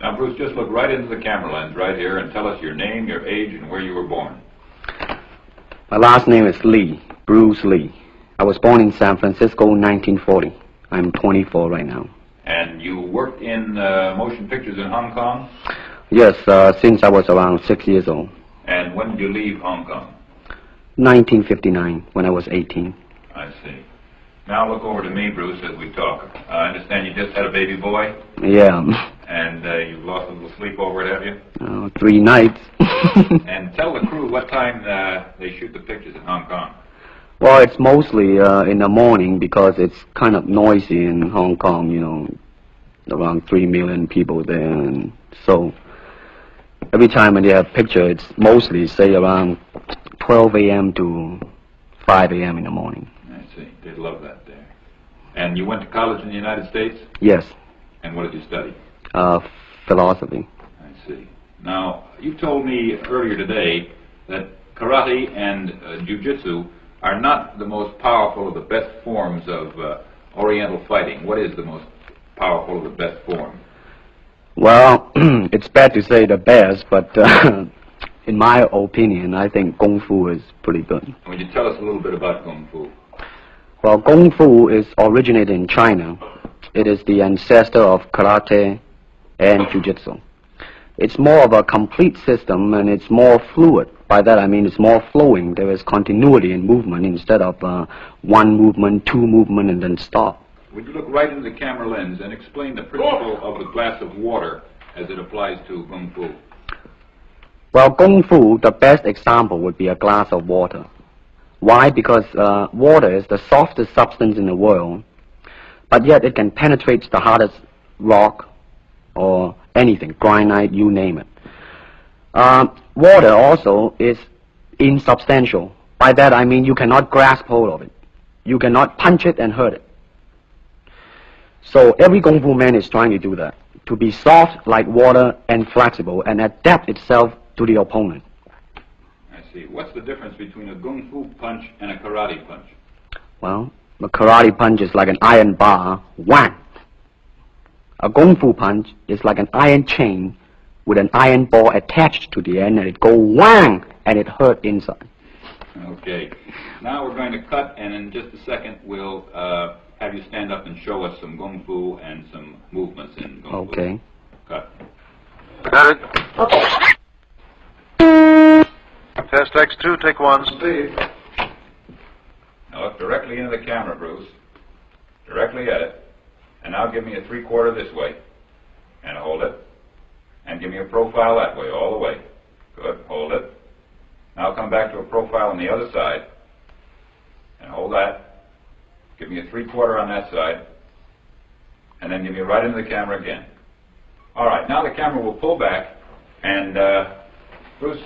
Now, Bruce, just look right into the camera lens right here and tell us your name, your age, and where you were born. My last name is Lee, Bruce Lee. I was born in San Francisco in 1940. I'm 24 right now. And you worked in motion pictures in Hong Kong? Yes, since I was around 6 years old. And when did you leave Hong Kong? 1959, when I was 18. I see. Now look over to me, Bruce, as we talk. I understand you just had a baby boy? Yeah. And you've lost a little sleep over it, have you? 3 nights. And tell the crew what time they shoot the pictures in Hong Kong. Well, it's mostly in the morning because it's kind of noisy in Hong Kong, you know, around 3 million people there. And so every time when they have picture, it's mostly, say, around 12 a.m. to 5 a.m. in the morning. I see. They love that there. And you went to college in the United States? Yes. And what did you study? Philosophy. I see. Now, you told me earlier today that karate and jiu-jitsu are not the most powerful of the best forms of Oriental fighting. What is the most powerful of the best form? Well, it's bad to say the best, but in my opinion, I think Kung Fu is pretty good. Would you tell us a little bit about Kung Fu? Well, Kung Fu is originated in China. It is the ancestor of karate and jiu-jitsu. It's more of a complete system, and it's more fluid. By that I mean it's more flowing. There is continuity in movement instead of one movement, two movement, and then stop. Would you look right into the camera lens and explain the principle of the glass of water as it applies to Kung Fu? Well, Kung Fu, the best example would be a glass of water. Why? Because water is the softest substance in the world, but yet it can penetrate the hardest rock or anything, granite, you name it. Water also is insubstantial. By that I mean you cannot grasp hold of it. You cannot punch it and hurt it. So every Kung Fu man is trying to do that, to be soft like water and flexible and adapt itself to the opponent. I see. What's the difference between a Kung Fu punch and a karate punch? Well, a karate punch is like an iron bar, whang. A Kung Fu punch is like an iron chain with an iron ball attached to the end, and it go whang, and it hurt inside. Okay. Now we're going to cut, and in just a second we'll have you stand up and show us some Kung Fu and some movements in Kung Fu. Okay. Cut. Got it. Test X2, take 1. Speed. Now look directly into the camera, Bruce. Directly at it. And now give me a 3/4 this way. And hold it. And give me a profile that way, all the way. Good. Hold it. Now come back to a profile on the other side. And hold that. Give me a 3/4 on that side. And then give me right into the camera again. All right. Now the camera will pull back. And Bruce,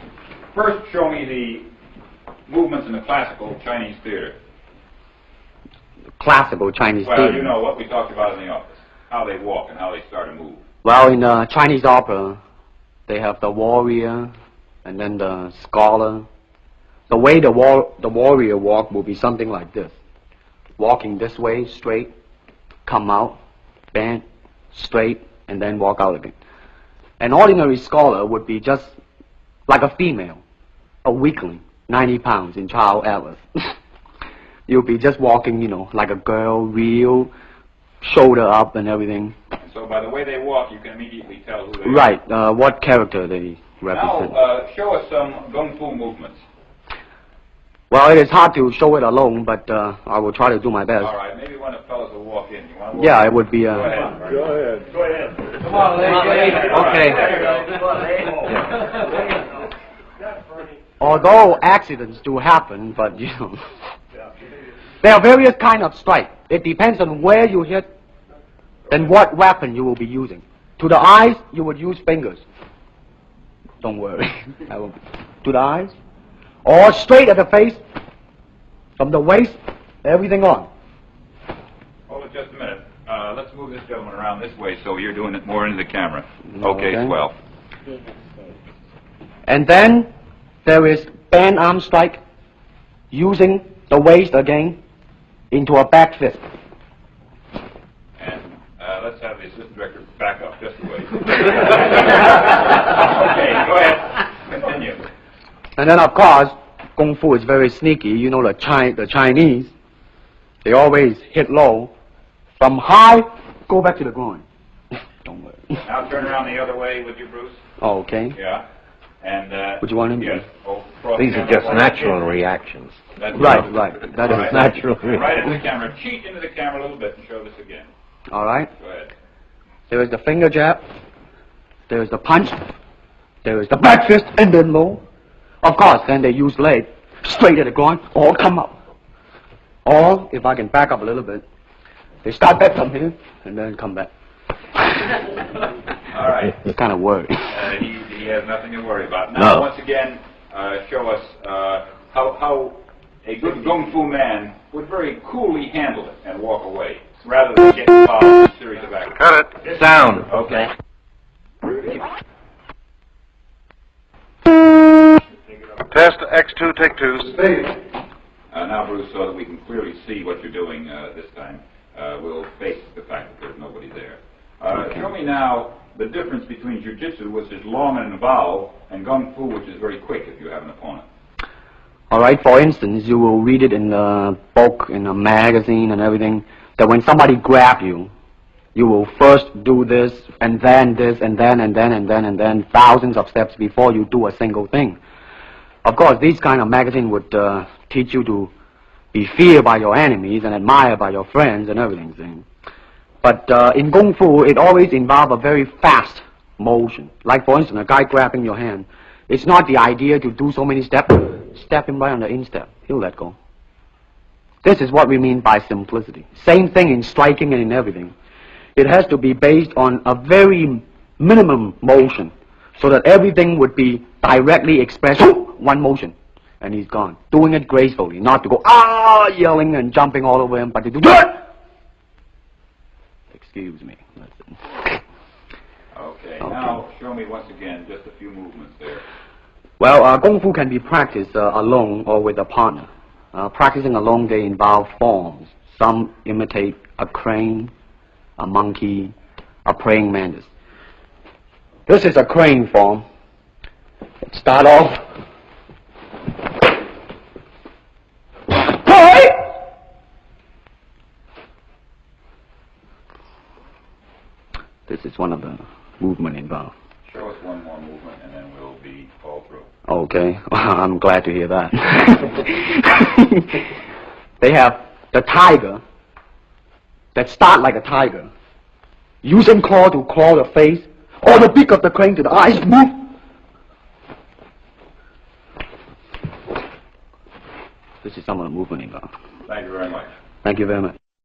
first show me the movements in the classical Chinese theater. Classical Chinese Well, theater. you know what we talked about in the office. How they walk and how they start to move. Well, in Chinese opera, they have the warrior and then the scholar. The way the warrior walk will be something like this. Walking this way, straight, come out, bend, straight, and then walk out again. An ordinary scholar would be just like a female, a weakling, 90 pounds in child atlas. You'll be just walking, you know, like a girl, real, shoulder up and everything. So by the way they walk, you can immediately tell who they Right, what character they represent. Now, show us some Kung Fu movements. Well, it is hard to show it alone, but I will try to do my best. All right, maybe one of the fellows will walk in. You want to walk Yeah, in? it would be... Go ahead. Go ahead. Go ahead. Come on, lady. Okay. Okay. Although accidents do happen, but, you know... There are various kind of strike. It depends on where you hit and what weapon you will be using. To the eyes, you would use fingers. Don't worry. To the eyes. Or straight at the face. From the waist, everything on. Hold it just a minute. Let's move this gentleman around this way so you're doing it more into the camera. Okay, swell. And then there is band arm strike using the waist again into a back fist. And let's have this assistant director back up just a way. Okay, go ahead. Continue. And then, of course, Kung Fu is very sneaky. You know, the Chinese, they always hit low. From high, go back to the groin. Don't worry. Now turn around the other way with you, Bruce. Oh, okay. Yeah. And, What do you want him to yes. do? These are just natural reactions. That's Right. That is Right. natural Right into the reactions. camera. Cheat into the camera a little bit and show this again. All right. Go ahead. There is the finger jab. There is the punch. There is the back fist and then low. Of course, then they use leg straight at the groin or come up. Or, if I can back up a little bit, they start back from here and then come back. All right. It's kind of worried. He has nothing to worry about. Now, No. once again, show us how a good Kung Fu man would very coolly handle it and walk away, rather than get involved in a series of actions. Cut it. Sound. Okay. Test X2, take 2. Now, Bruce, so that we can clearly see what you're doing this time, we'll face the fact that there's nobody there. Show me now the difference between jiu-jitsu, which is long and involved, and Kung Fu, which is very quick if you have an opponent. All right, for instance, you will read it in a book, in a magazine and everything, that when somebody grab you, you will first do this, and then this, and then thousands of steps before you do a single thing. Of course, these kind of magazine would teach you to be feared by your enemies and admired by your friends and everything. See? But in Kung Fu, it always involves a very fast motion. Like, for instance, a guy grabbing your hand. It's not the idea to do so many steps. Step him right on the instep. He'll let go. This is what we mean by simplicity. Same thing in striking and in everything. It has to be based on a very minimum motion so that everything would be directly expressed. One motion, and he's gone. Doing it gracefully, not to go, yelling and jumping all over him, but to do Excuse me. Okay. Now, show me once again just a few movements there. Well, Kung Fu can be practiced alone or with a partner. Practicing alone, they involve forms. Some imitate a crane, a monkey, a praying mantis. This is a crane form. Start off. This is one of the movement involved. Show us one more movement, and then we'll be all through. Okay, I'm glad to hear that. They have the tiger that start like a tiger, using claw to claw the face, or the beak of the crane to the eyes move. This is some of the movement involved. Thank you very much. Thank you very much.